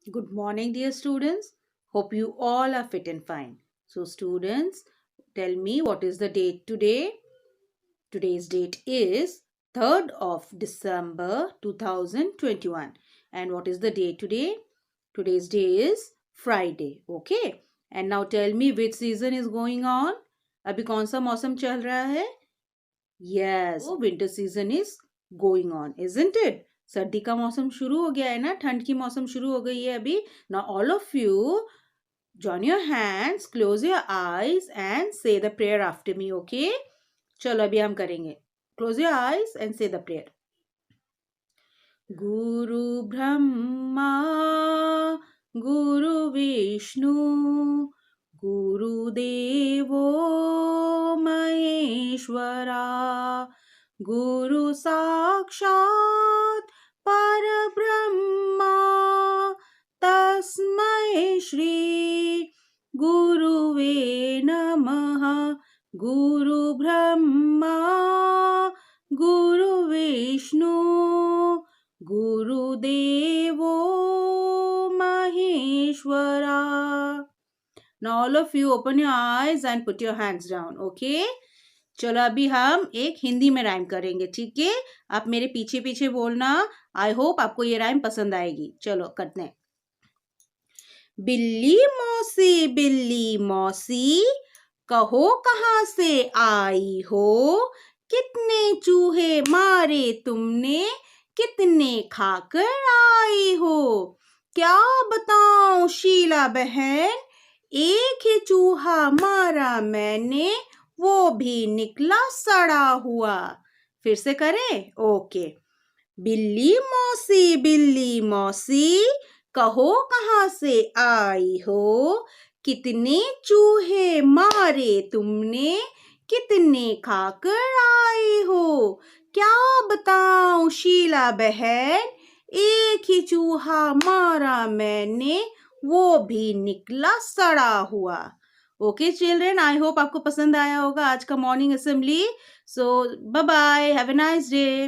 Good morning, dear students. Hope you all are fit and fine. So, students, tell me what is the date today? Today's date is 3rd of December 2021. And what is the day today? Today's day is Friday. Okay. And now tell me which season is going on? अभी कौन सा मौसम चल रहा है? Yes, winter season is going on, isn't it? सर्दी का मौसम शुरू हो गया है ना, ठंड की मौसम शुरू हो गई है अभी. Now all of you join your hands, close your eyes and say the prayer after me, okay? चलो अभी हम करेंगे. Close your eyes and say the prayer. गुरु ब्रह्मा गुरु विष्णु गुरुदेवो महेश्वरा गुरु साक्षात् परब्रह्मा तस्मै श्री गुरुवे नमः. गुरु ब्रह्मा गुरु Vishnu गुरुदेवो Maheshwara. Now all of you open your eyes and put your hands down, okay? चलो अभी हम एक हिंदी में राइम करेंगे, ठीक है? आप मेरे पीछे पीछे बोलना. आई होप आपको ये राइम पसंद आएगी. चलो करते हैं. बिल्ली मौसी कहो कहाँ से आई हो, कितने चूहे मारे तुमने, कितने खाकर आई हो. क्या बताऊं शीला बहन, एक ही चूहा मारा मैंने, वो भी निकला सड़ा हुआ. फिर से करें. ओके. बिल्ली मौसी कहो कहाँ से आई हो, कितने चूहे मारे तुमने, कितने खाकर आई हो. क्या बताऊं शीला बहन, एक ही चूहा मारा मैंने, वो भी निकला सड़ा हुआ. ओके चिल्ड्रन, आई होप आपको पसंद आया होगा आज का morning assembly. So bye bye, have a nice day.